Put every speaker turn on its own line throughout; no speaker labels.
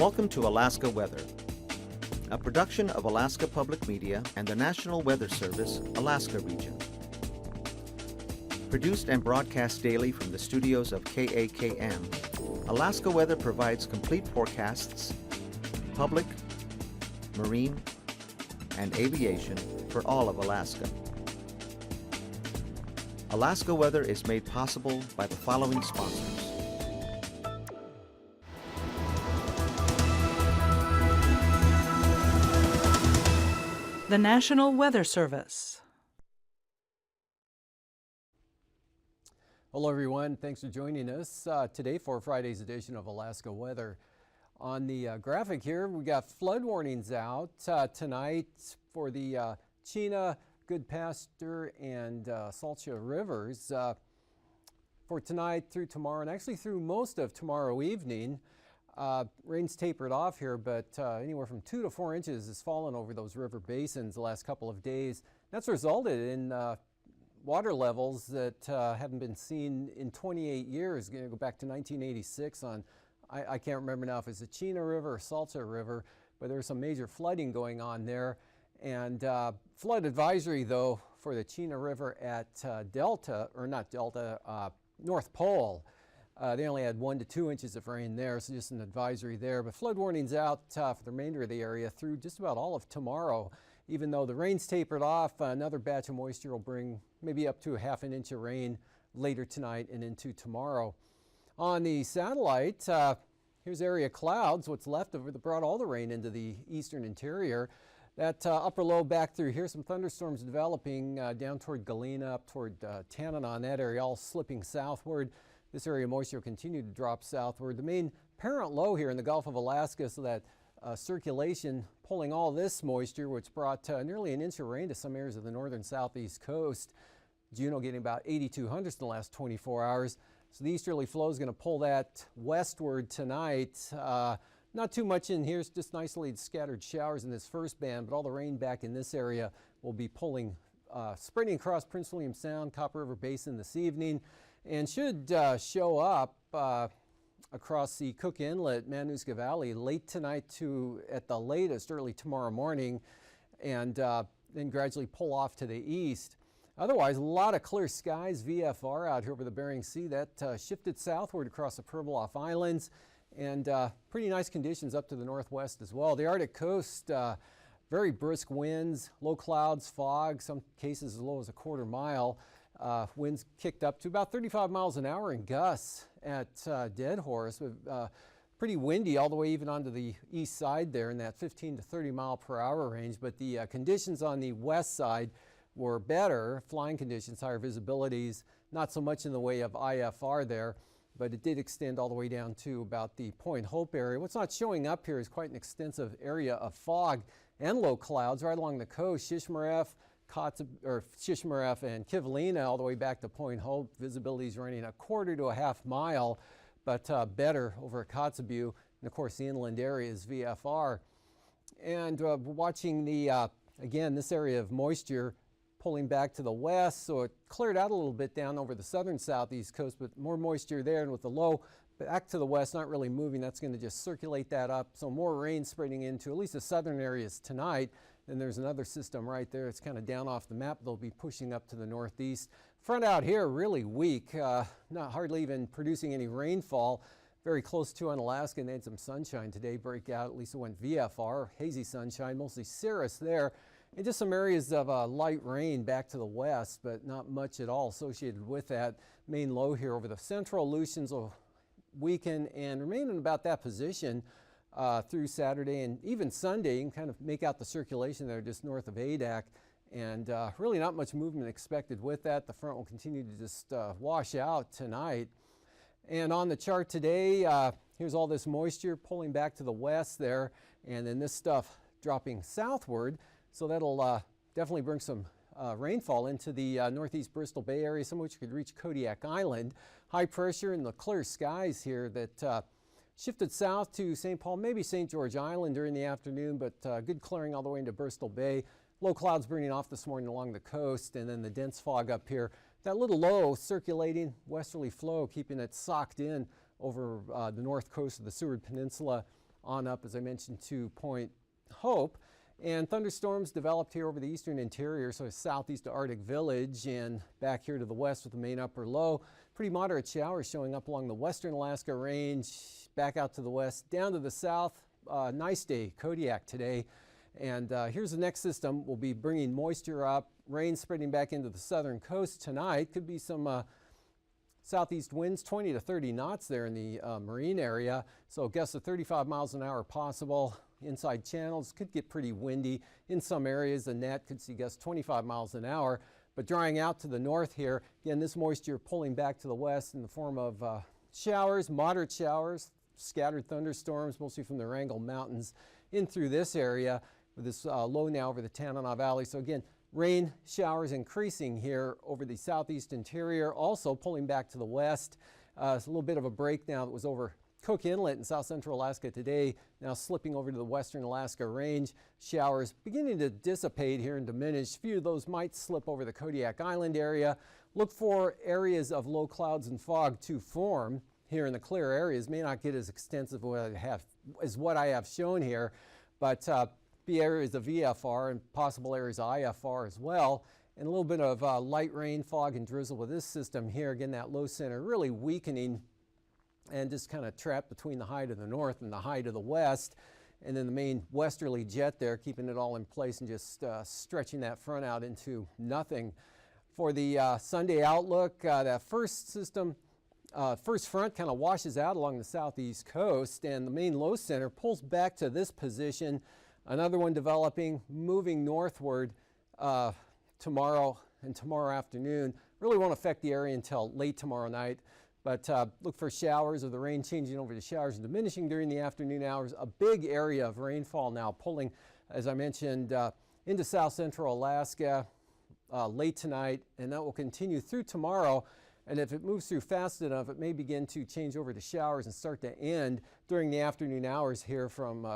Welcome to Alaska Weather, a production of Alaska Public Media and the National Weather Service, Alaska Region. Produced and broadcast daily from the studios of KAKM, Alaska Weather provides complete forecasts, public, marine, and aviation for all of Alaska. Alaska Weather is made possible by the following sponsors.
The National Weather Service.
Hello everyone, thanks for joining us today for Friday's edition of Alaska Weather. On the graphic here, we got flood warnings out tonight for the Chena, Goodpaster, and Salcha rivers for tonight through tomorrow, and actually through most of tomorrow evening. Rain's tapered off here, but anywhere from 2 to 4 inches has fallen over those river basins the last couple of days. That's resulted in water levels that haven't been seen in 28 years. Going to go back to 1986 on, I can't remember now if it's the Chena River or Salcha River, but there's some major flooding going on there. And flood advisory, though, for the Chena River at North Pole. They only had 1 to 2 inches of rain there, so just an advisory there. But flood warnings out for the remainder of the area through just about all of tomorrow. Even though the rain's tapered off, another batch of moisture will bring maybe up to a ½ inch of rain later tonight and into tomorrow. On the satellite, here's area clouds, what's left of it, that brought all the rain into the eastern interior. That upper low back through here, some thunderstorms developing down toward Galena, up toward Tanana, that area all slipping southward. This area of moisture will continue to drop southward. The main parent low here in the Gulf of Alaska, so that circulation pulling all this moisture, which brought nearly an inch of rain to some areas of the northern southeast coast. Juneau getting about 8,200 in the last 24 hours. So the easterly flow is going to pull that westward tonight. Not too much in here, it's just isolated scattered showers in this first band, but all the rain back in this area will be pulling, spreading across Prince William Sound, Copper River Basin this evening, and should show up across the Cook Inlet, Manuska Valley late tonight to, at the latest, early tomorrow morning, and then gradually pull off to the east. Otherwise, a lot of clear skies, VFR out here over the Bering Sea. That shifted southward across the Pribilof Islands, and pretty nice conditions up to the northwest as well. The Arctic coast, very brisk winds, low clouds, fog, some cases as low as a quarter mile. Winds kicked up to about 35 miles an hour in gusts at Dead Horse, with pretty windy all the way even onto the east side there in that 15 to 30 mile per hour range. But the conditions on the west side were better, flying conditions, higher visibilities, not so much in the way of IFR there, but it did extend all the way down to about the Point Hope area. What's not showing up here is quite an extensive area of fog and low clouds right along the coast. Shishmaref and Kivalina all the way back to Point Hope. Visibility is running 1/4 to a ½ mile, but better over at Kotzebue. And of course, the inland area is VFR. And watching the, again, this area of moisture pulling back to the west, so it cleared out a little bit down over the southern southeast coast, but more moisture there, and with the low back to the west, not really moving, that's going to just circulate that up. So more rain spreading into at least the southern areas tonight. Then there's another system right there. It's kind of down off the map. They'll be pushing up to the northeast. Front out here, really weak, not hardly even producing any rainfall. Very close to on Alaska, and they had some sunshine today break out. At least it went VFR, hazy sunshine, mostly cirrus there. And just some areas of light rain back to the west, but not much at all associated with that. Main low here over the central Aleutians will weaken and remain in about that position through Saturday and even Sunday. You can kind of make out the circulation there just north of Adak, and really not much movement expected with that. The front will continue to just wash out tonight. And on the chart today, here's all this moisture pulling back to the west there, and then this stuff dropping southward. So that'll definitely bring some rainfall into the northeast Bristol Bay area, some of which could reach Kodiak Island. High pressure and the clear skies here that shifted south to St. Paul, maybe St. George Island during the afternoon, but good clearing all the way into Bristol Bay. Low clouds bringing off this morning along the coast, and then the dense fog up here. That little low circulating westerly flow keeping it socked in over the north coast of the Seward Peninsula on up, as I mentioned, to Point Hope. And thunderstorms developed here over the eastern interior, so southeast of Arctic Village and back here to the west with the main upper low. Pretty moderate showers showing up along the western Alaska Range, back out to the west, down to the south. Nice day, Kodiak today. And here's the next system. We'll be bringing moisture up, rain spreading back into the southern coast tonight. Could be some southeast winds, 20 to 30 knots there in the marine area. So gusts of 35 miles an hour possible. Inside channels could get pretty windy. In some areas, the net could see gusts 25 miles an hour. But drying out to the north here, again, this moisture pulling back to the west in the form of showers, moderate showers, scattered thunderstorms, mostly from the Wrangell Mountains in through this area with this low now over the Tanana Valley. So again, rain showers increasing here over the southeast interior, also pulling back to the west. It's a little bit of a break now that was over Cook Inlet in south central Alaska today, now slipping over to the western Alaska Range. Showers beginning to dissipate here and diminish. A few of those might slip over the Kodiak Island area. Look for areas of low clouds and fog to form here in the clear areas. May not get as extensive as what I have shown here, but be areas of VFR and possible areas of IFR as well. And a little bit of light rain, fog, and drizzle with this system here. Again, that low center really weakening and just kind of trapped between the high to the north and the high to the west. And then the main westerly jet there, keeping it all in place and just stretching that front out into nothing. For the Sunday outlook, that first system, first front kind of washes out along the southeast coast, and the main low center pulls back to this position. Another one developing, moving northward tomorrow and tomorrow afternoon. Really won't affect the area until late tomorrow night. But look for showers, or the rain changing over to showers and diminishing during the afternoon hours. A big area of rainfall now pulling, as I mentioned, into south central Alaska late tonight, and that will continue through tomorrow. And if it moves through fast enough, it may begin to change over to showers and start to end during the afternoon hours here from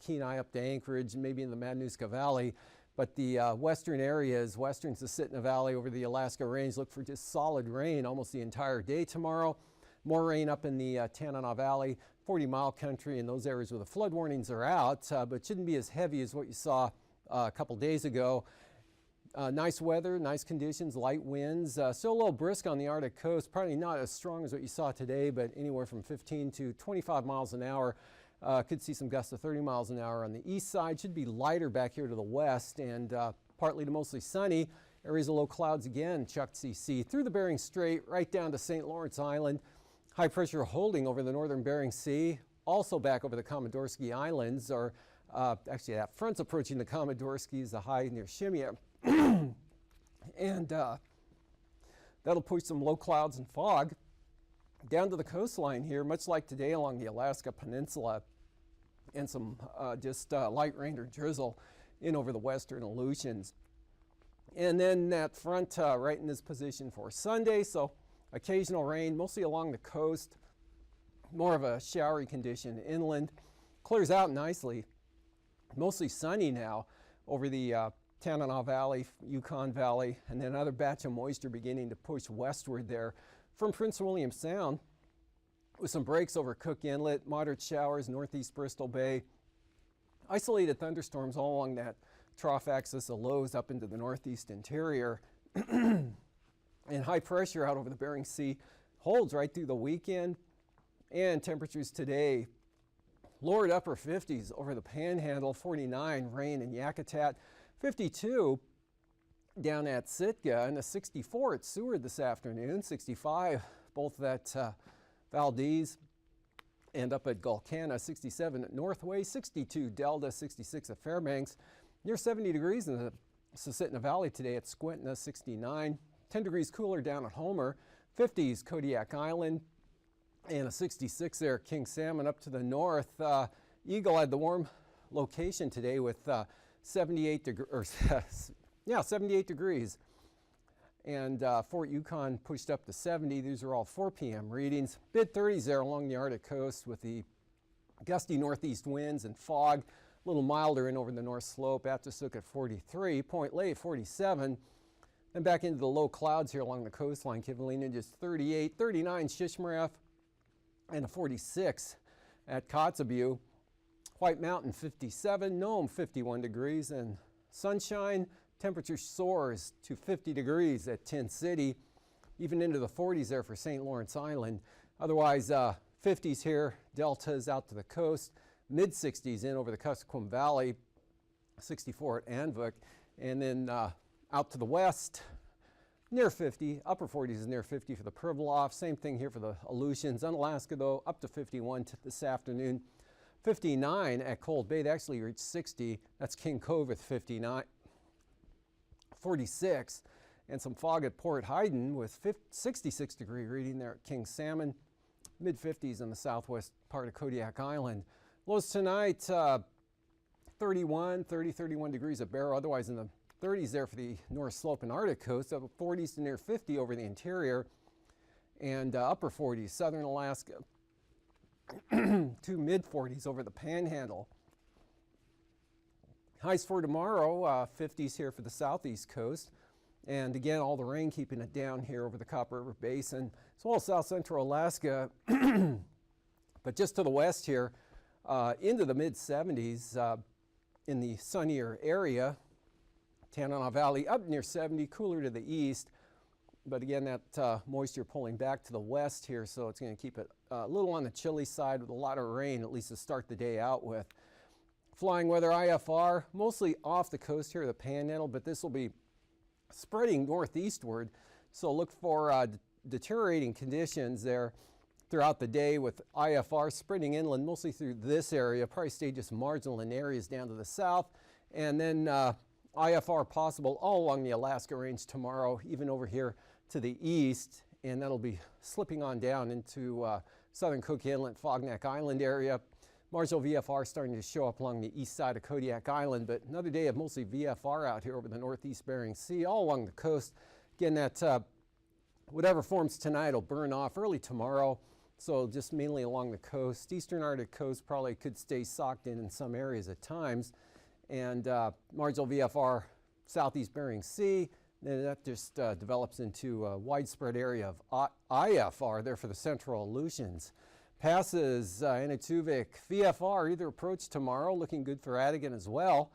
Kenai up to Anchorage and maybe in the Matanuska Valley. But the western areas, western Susitna Valley over the Alaska Range, look for just solid rain almost the entire day tomorrow. More rain up in the Tanana Valley, 40-mile country, and those areas where the flood warnings are out, but shouldn't be as heavy as what you saw a couple days ago. Nice weather, nice conditions, light winds. Still a little brisk on the Arctic coast, probably not as strong as what you saw today, but anywhere from 15 to 25 miles an hour. Could see some gusts of 30 miles an hour on the east side. Should be lighter back here to the west, and partly to mostly sunny. Areas of low clouds again, Chuck CC through the Bering Strait right down to St. Lawrence Island. High pressure holding over the northern Bering Sea. Also back over the Komodorsky Islands, or actually that front's approaching the Komodorskys, the high near Shemya. And that'll push some low clouds and fog down to the coastline here, much like today along the Alaska Peninsula, and some just light rain or drizzle in over the western Aleutians. And then that front right in this position for Sunday, so occasional rain, mostly along the coast, more of a showery condition inland. Clears out nicely, mostly sunny now over the Tanana Valley, Yukon Valley, and then another batch of moisture beginning to push westward there from Prince William Sound, with some breaks over Cook Inlet, moderate showers northeast Bristol Bay, isolated thunderstorms all along that trough axis of lows up into the northeast interior, and high pressure out over the Bering Sea holds right through the weekend. And temperatures today, lower to upper 50s over the Panhandle, 49 rain in Yakutat, 52 down at Sitka, and a 64 at Seward this afternoon, 65 both at Valdez and up at Gulkana, 67 at Northway, 62 Delta, 66 at Fairbanks, near 70 degrees in the Susitna Valley today at Squintna, 69, 10 degrees cooler down at Homer, 50s Kodiak Island, and a 66 there at King Salmon up to the north. Eagle had the warm location today with 78 degrees. And Fort Yukon pushed up to 70. These are all 4 p.m. readings. Mid-30s there along the Arctic coast with the gusty northeast winds and fog. A little milder in over the North Slope. Atchison at 43. Point Lay 47. And back into the low clouds here along the coastline. Kivalina just 38. 39 Shishmaref and a 46 at Kotzebue. White Mountain 57, Nome 51 degrees, and sunshine, temperature soars to 50 degrees at Tin City, even into the 40s there for St. Lawrence Island. Otherwise, 50s here, deltas out to the coast, mid 60s in over the Kuskokwim Valley, 64 at Anvik, and then out to the west, near 50, upper 40s is near 50 for the Pribilof. Same thing here for the Aleutians. On Alaska, though, up to 51 this afternoon. 59 at Cold Bay. They actually reached 60. That's King Cove with 59. 46, and some fog at Port Hayden with 66 degree reading there at King Salmon. Mid 50s in the southwest part of Kodiak Island. Lows tonight, 31 degrees at Barrow. Otherwise in the 30s there for the North Slope and Arctic coast, up 40s to near 50 over the interior, and upper 40s, southern Alaska, to mid 40s over the Panhandle. Highs for tomorrow, 50s here for the southeast coast, and again all the rain keeping it down here over the Copper River Basin, as well as south central Alaska, but just to the west here, into the mid 70s in the sunnier area. Tanana Valley up near 70, cooler to the east, but again that moisture pulling back to the west here, so it's going to keep it a little on the chilly side with a lot of rain, at least to start the day out with. Flying weather IFR, mostly off the coast here, the Panhandle, but this will be spreading northeastward, so look for deteriorating conditions there throughout the day with IFR spreading inland, mostly through this area, probably stay just marginal in areas down to the south, and then IFR possible all along the Alaska Range tomorrow, even over here to the east, and that'll be slipping on down into southern Cook Inlet, Fogneck Island area. Marginal VFR starting to show up along the east side of Kodiak Island, but another day of mostly VFR out here over the northeast Bering Sea, all along the coast. Again, that whatever forms tonight will burn off early tomorrow, so just mainly along the coast. Eastern Arctic coast probably could stay socked in some areas at times, and marginal VFR southeast Bering Sea. Then that just develops into a widespread area of IFR there for the central Aleutians. Passes Aniktuvik, VFR either approach tomorrow, looking good for Adigan as well.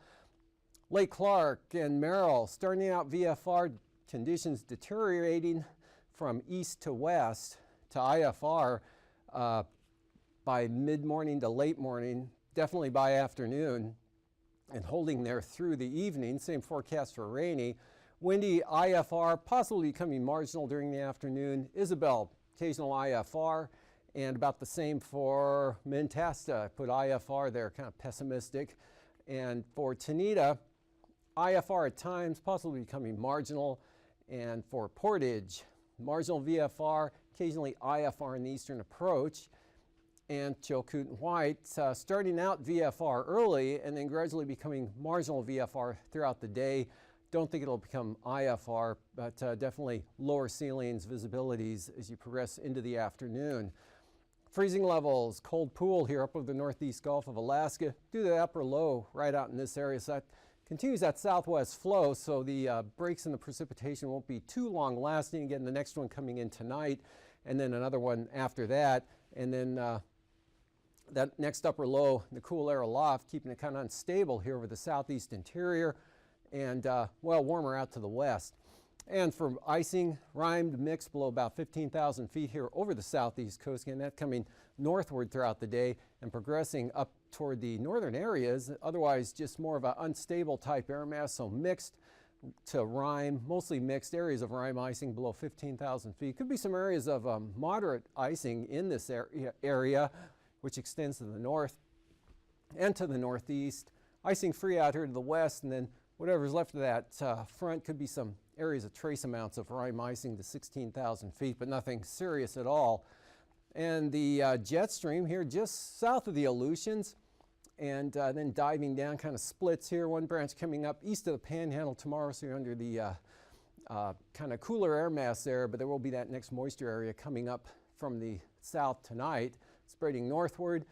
Lake Clark and Merrill starting out VFR, conditions deteriorating from east to west to IFR by mid-morning to late morning, definitely by afternoon, and holding there through the evening. Same forecast for rainy. Windy IFR, possibly becoming marginal during the afternoon. Isabel, occasional IFR. And about the same for Mentasta. I put IFR there, kind of pessimistic. And for Tanita, IFR at times, possibly becoming marginal. And for Portage, marginal VFR, occasionally IFR in the eastern approach. And Chilkoot and White, starting out VFR early and then gradually becoming marginal VFR throughout the day. Don't think it'll become IFR, but definitely lower ceilings, visibilities as you progress into the afternoon. Freezing levels, cold pool here up over the northeast Gulf of Alaska due to the upper low right out in this area. So that continues that southwest flow, so the breaks in the precipitation won't be too long lasting. Again, the next one coming in tonight, and then another one after that. And then that next upper low, the cool air aloft, keeping it kind of unstable here over the southeast interior, and well, warmer out to the west. And for icing, rimed mix below about 15,000 feet here over the southeast coast. Again, that coming northward throughout the day and progressing up toward the northern areas. Otherwise, just more of an unstable type air mass, so mixed to rime, mostly mixed areas of rime icing below 15,000 feet. Could be some areas of moderate icing in this area, which extends to the north and to the northeast. Icing free out here to the west, and then whatever's left of that front could be some areas of trace amounts of rime icing to 16,000 feet, but nothing serious at all. And the jet stream here just south of the Aleutians, and then diving down, kind of splits here. One branch coming up east of the Panhandle tomorrow, so you're under the kind of cooler air mass there, but there will be that next moisture area coming up from the south tonight, spreading northward.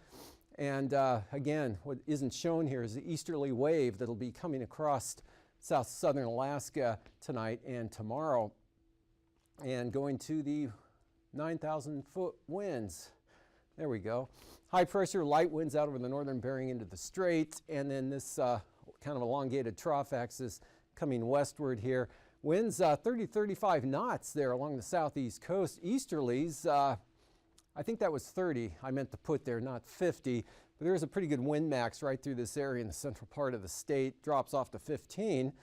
And again, what isn't shown here is the easterly wave that'll be coming across southern Alaska tonight and tomorrow, and going to the 9,000 foot winds. There we go. High pressure, light winds out over the northern Bering into the Strait, and then this kind of elongated trough axis coming westward here. Winds 30 to 35 knots there along the southeast coast. Easterlies, I think that was 30 I meant to put there, not 50. But there's a pretty good wind max right through this area in the central part of the state. Drops off to 15.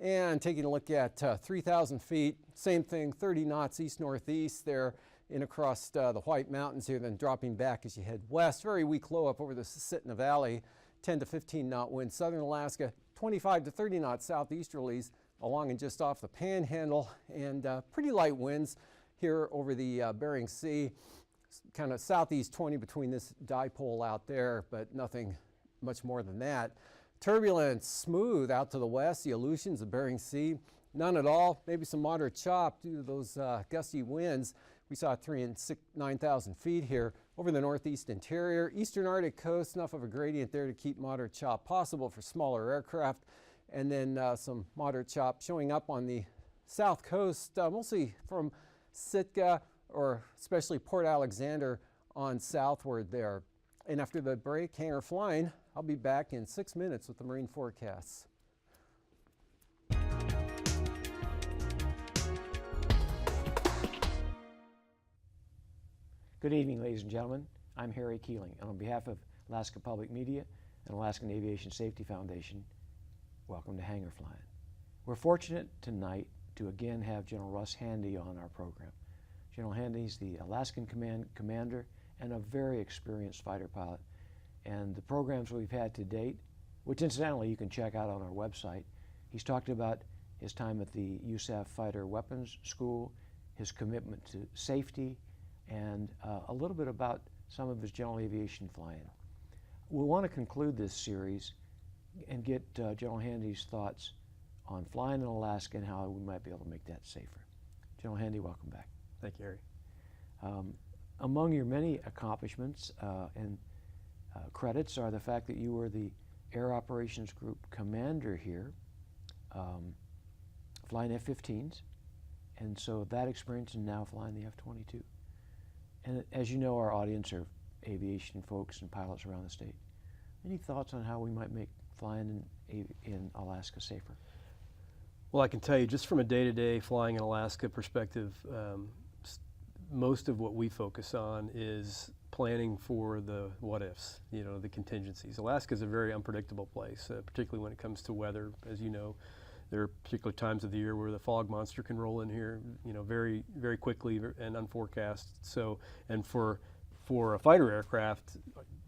And taking a look at 3,000 feet, same thing, 30 knots east-northeast there in across the White Mountains here, then dropping back as you head west. Very weak low up over the Susitna Valley, 10 to 15 knot wind. Southern Alaska, 25 to 30 knot southeasterlies along and just off the Panhandle, and pretty light winds here over the Bering Sea. Kind of southeast 20 between this dipole out there, but nothing much more than that. Turbulence, smooth out to the west, the Aleutians, the Bering Sea, none at all. Maybe some moderate chop due to those gusty winds. We saw 3,000 and 9,000 feet here over the northeast interior. Eastern Arctic coast, enough of a gradient there to keep moderate chop possible for smaller aircraft. And then some moderate chop showing up on the south coast, mostly from Sitka or especially Port Alexander on southward there. And after the break, hangar flying, I'll be back in 6 minutes with the marine forecasts.
Good evening, ladies and gentlemen. I'm Harry Keeling, and on behalf of Alaska Public Media and Alaskan Aviation Safety Foundation, welcome to Hangar Flying. We're fortunate tonight to again have General Russ Handy on our program. General Handy is the Alaskan commander and a very experienced fighter pilot. And the programs we've had to date, which incidentally you can check out on our website, he's talked about his time at the USAF Fighter Weapons School, his commitment to safety, and a little bit about some of his general aviation flying. We want to conclude this series and get General Handy's thoughts on flying in Alaska and how we might be able to make that safer. General Handy, welcome back.
Thank you, Harry.
Among your many accomplishments and credits are the fact that you were the Air Operations Group commander here, flying F-15s, and so that experience and now flying the F-22. And as you know, our audience are aviation folks and pilots around the state. Any thoughts on how we might make flying in Alaska safer?
Well, I can tell you just from a day-to-day flying in Alaska perspective, most of what we focus on is planning for the what-ifs, you know, the contingencies. Alaska is a very unpredictable place, particularly when it comes to weather. As you know, there are particular times of the year where the fog monster can roll in here, you know, very, very quickly and unforecast. So, and for a fighter aircraft,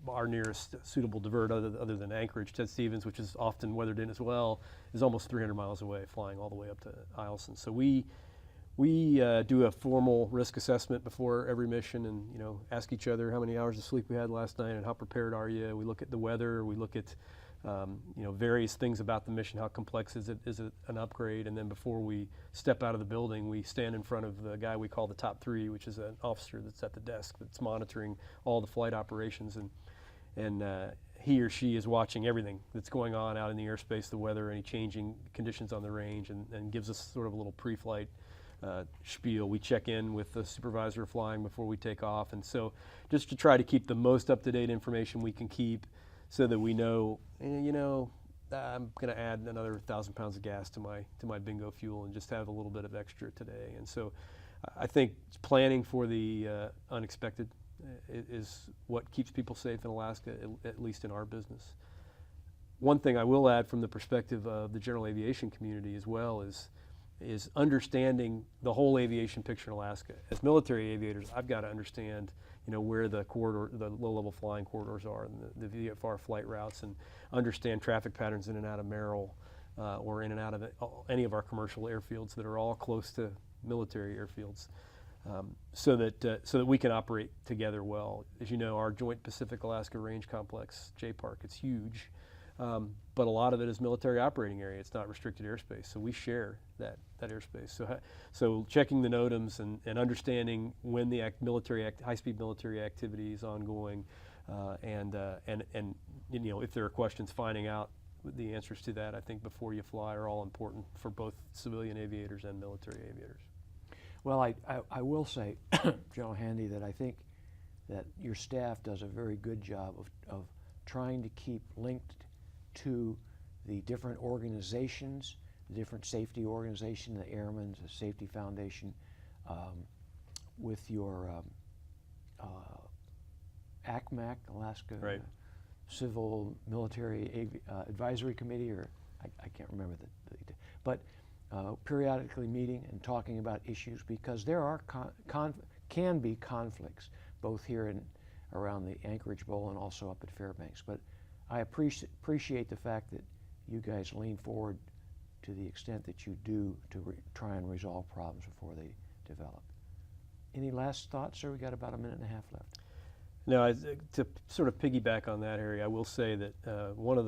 our nearest suitable divert other than Anchorage, Ted Stevens, which is often weathered in as well, is almost 300 miles away, flying all the way up to Eielson. So we do a formal risk assessment before every mission, and you know, ask each other how many hours of sleep we had last night and how prepared are you. We look at the weather, we look at you know, various things about the mission. How complex is it? Is it an upgrade? And then before we step out of the building, we stand in front of the guy we call the top three, which is an officer that's at the desk that's monitoring all the flight operations, and he or she is watching everything that's going on out in the airspace, the weather, any changing conditions on the range, and gives us sort of a little pre-flight spiel. We check in with the supervisor flying before we take off, and so just to try to keep the most up-to-date information we can keep, so that we know, you know, I'm going to add another 1,000 pounds of gas to my bingo fuel and just have a little bit of extra today. And so I think planning for the unexpected is what keeps people safe in Alaska, at least in our business. One thing I will add from the perspective of the general aviation community as well is understanding the whole aviation picture in Alaska. As military aviators, I've got to understand, you know, where the corridor, the low-level flying corridors are, and the VFR flight routes, and understand traffic patterns in and out of Merrill or in and out of any of our commercial airfields that are all close to military airfields, so that we can operate together well. As you know, our Joint Pacific Alaska Range Complex, JPARC, it's huge, but a lot of it is military operating area. It's not restricted airspace, so we share that airspace. So checking the NOTAMs and understanding when the high-speed military activity is ongoing, and you know, if there are questions, finding out the answers to that, I think, before you fly, are all important for both civilian aviators and military aviators.
Well, I will say, General Handy, that I think that your staff does a very good job of trying to keep linked to the different organizations, the different safety organizations, the Airmen's Safety Foundation, with your ACMAC, Alaska
Right.
Civil Military Advisory Committee, or I can't remember but periodically meeting and talking about issues, because there are can be conflicts both here and around the Anchorage Bowl and also up at Fairbanks. But I appreciate the fact that you guys lean forward to the extent that you do to try and resolve problems before they develop. Any last thoughts, sir? We got about a minute and a half left.
No, to sort of piggyback on that, Harry, I will say that one of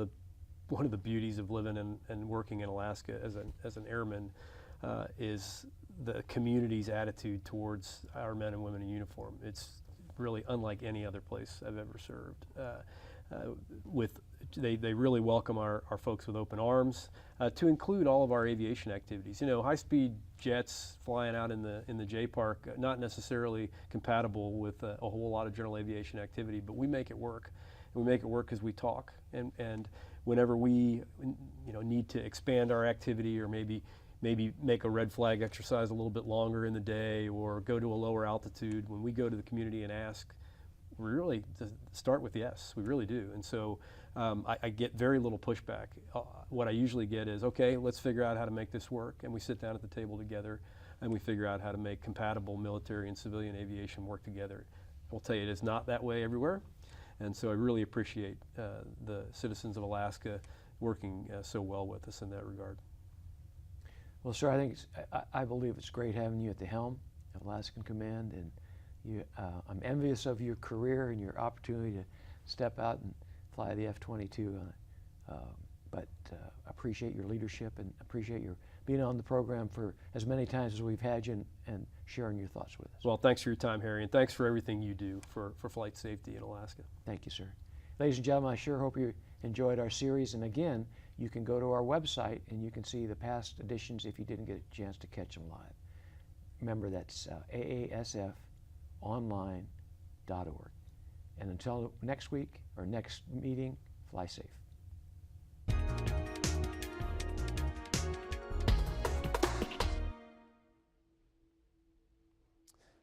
the beauties of living and working in Alaska as an airman is the community's attitude towards our men and women in uniform. It's really unlike any other place I've ever served. They really welcome our folks with open arms, to include all of our aviation activities. You know, high-speed jets flying out in the J Park, not necessarily compatible with a whole lot of general aviation activity, but we make it work. And we make it work because we talk. And whenever we need to expand our activity, or maybe make a red flag exercise a little bit longer in the day, or go to a lower altitude, when we go to the community and ask, we really start with yes, we really do. And so I get very little pushback. What I usually get is, okay, let's figure out how to make this work. And we sit down at the table together and we figure out how to make compatible military and civilian aviation work together. I will tell you, it is not that way everywhere. And so I really appreciate the citizens of Alaska working so well with us in that regard.
Well, sir, I believe it's great having you at the helm of Alaskan Command, and I'm envious of your career and your opportunity to step out and fly the F-22. But appreciate your leadership and appreciate your being on the program for as many times as we've had you, and sharing your thoughts with us.
Well, thanks for your time, Harry, and thanks for everything you do for flight safety in Alaska.
Thank you, sir. Ladies and gentlemen, I sure hope you enjoyed our series. And again, you can go to our website and you can see the past editions if you didn't get a chance to catch them live. Remember, that's aasfonline.org. And until next week or next meeting, fly safe.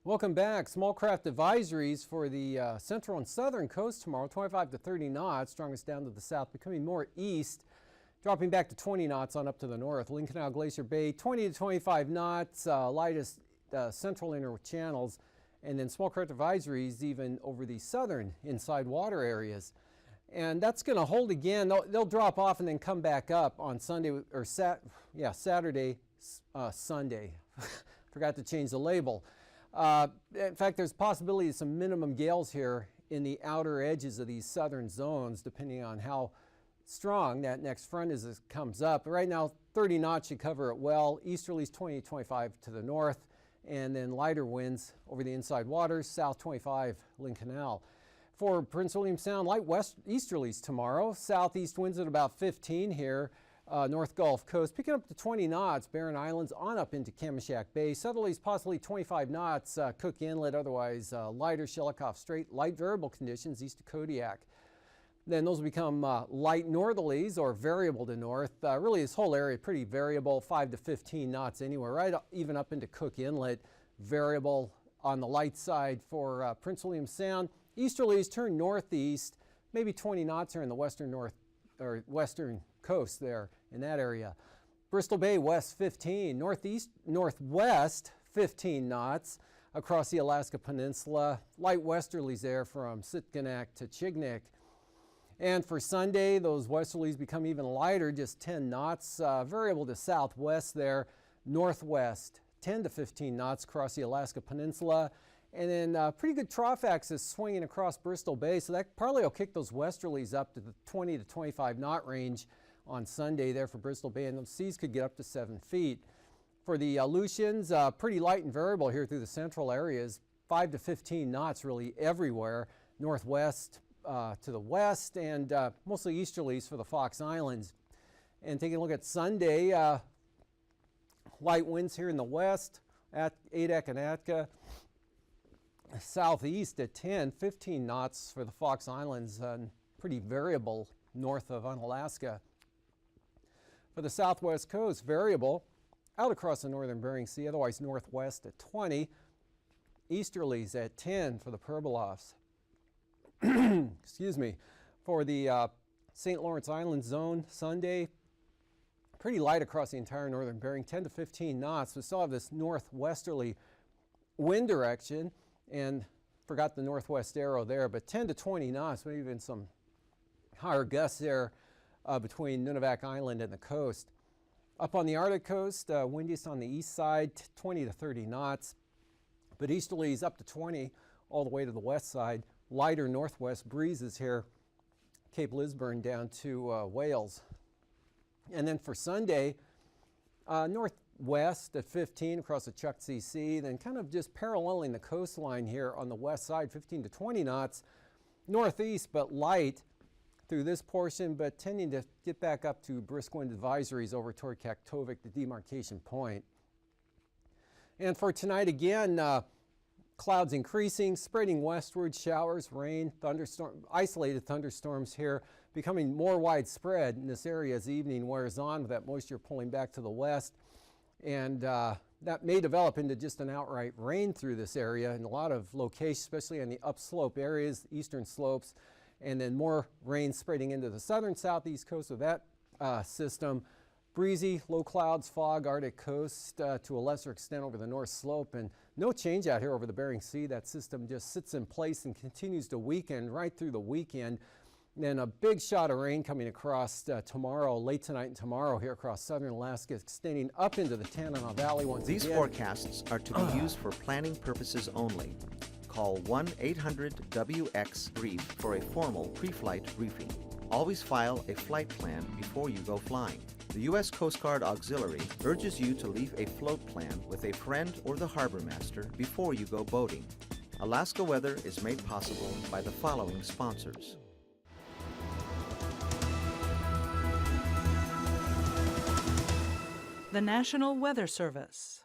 Welcome back. Small craft advisories for the central and southern coast tomorrow, 25 to 30 knots, strongest down to the south, becoming more east, dropping back to 20 knots on up to the north. Lynn Canal, Glacier Bay, 20 to 25 knots, lightest central inner channels, and then small craft advisories even over the southern inside water areas. And that's going to hold again. They'll drop off and then come back up on Sunday or Saturday, Sunday. Forgot to change the label. In fact, there's possibility of some minimum gales here in the outer edges of these southern zones, depending on how strong that next front is as it comes up. But right now, 30 knots should cover it well. Easterlies 20 to 25 to the north, and then lighter winds over the inside waters, south 25, Lynn Canal. For Prince William Sound, light easterlies tomorrow. Southeast winds at about 15 here. North Gulf Coast, picking up to 20 knots, Barren Islands on up into Kamishak Bay. Southerlies possibly 25 knots, Cook Inlet, otherwise lighter Shelikof Strait, light variable conditions east of Kodiak. Then those will become light northerlies or variable to north. Really this whole area pretty variable, 5 to 15 knots anywhere, right even up into Cook Inlet. Variable on the light side for Prince William Sound. Easterlies turn northeast, maybe 20 knots here in the western western coast there in that area. Bristol Bay west 15, northwest 15 knots across the Alaska Peninsula. Light westerlies there from Sitkinak to Chignik. And for Sunday, those westerlies become even lighter, just 10 knots, variable to southwest there, northwest 10 to 15 knots across the Alaska Peninsula. And then pretty good trough axis swinging across Bristol Bay, so that probably will kick those westerlies up to the 20 to 25 knot range on Sunday there for Bristol Bay, and those seas could get up to 7 feet. For the Aleutians, pretty light and variable here through the central areas, 5 to 15 knots really everywhere, northwest to the west, and mostly easterlies for the Fox Islands. And taking a look at Sunday, light winds here in the west, at Adak and Atka. southeast at 10, 15 knots for the Fox Islands, pretty variable north of Unalaska. For the southwest coast, variable out across the northern Bering Sea, otherwise northwest at 20. Easterlies at 10 for the Perbolofs. Excuse me. For the St. Lawrence Island zone, Sunday, pretty light across the entire northern Bering, 10 to 15 knots. We still have this northwesterly wind direction, and forgot the northwest arrow there, but 10 to 20 knots, maybe even some higher gusts there between Nunivak Island and the coast. Up on the Arctic coast, windiest on the east side, 20 to 30 knots, but easterlies up to 20 all the way to the west side. Lighter northwest breezes here, Cape Lisburne down to Wales. And then for Sunday, northwest at 15 across the Chukchi Sea, then kind of just paralleling the coastline here on the west side, 15 to 20 knots. Northeast, but light through this portion, but tending to get back up to brisk wind advisories over toward Kaktovik, the demarcation point. And for tonight again, clouds increasing, spreading westward, showers, rain, isolated thunderstorms here, becoming more widespread in this area as the evening wears on, with that moisture pulling back to the west. And that may develop into just an outright rain through this area in a lot of locations, especially on the upslope areas, eastern slopes, and then more rain spreading into the southern southeast coast of that system. Breezy, low clouds, fog, Arctic coast to a lesser extent over the north slope, and no change out here over the Bering Sea. That system just sits in place and continues to weaken right through the weekend. And then a big shot of rain coming across tomorrow, late tonight and tomorrow here across southern Alaska, extending up into the Tanana Valley once
These
again.
forecasts are to be used for planning purposes only. Call 1-800-WX-BRIEF for a formal pre-flight briefing. Always file a flight plan before you go flying. The U.S. Coast Guard Auxiliary urges you to leave a float plan with a friend or the harbor master before you go boating. Alaska Weather is made possible by the following sponsors.
The National Weather Service.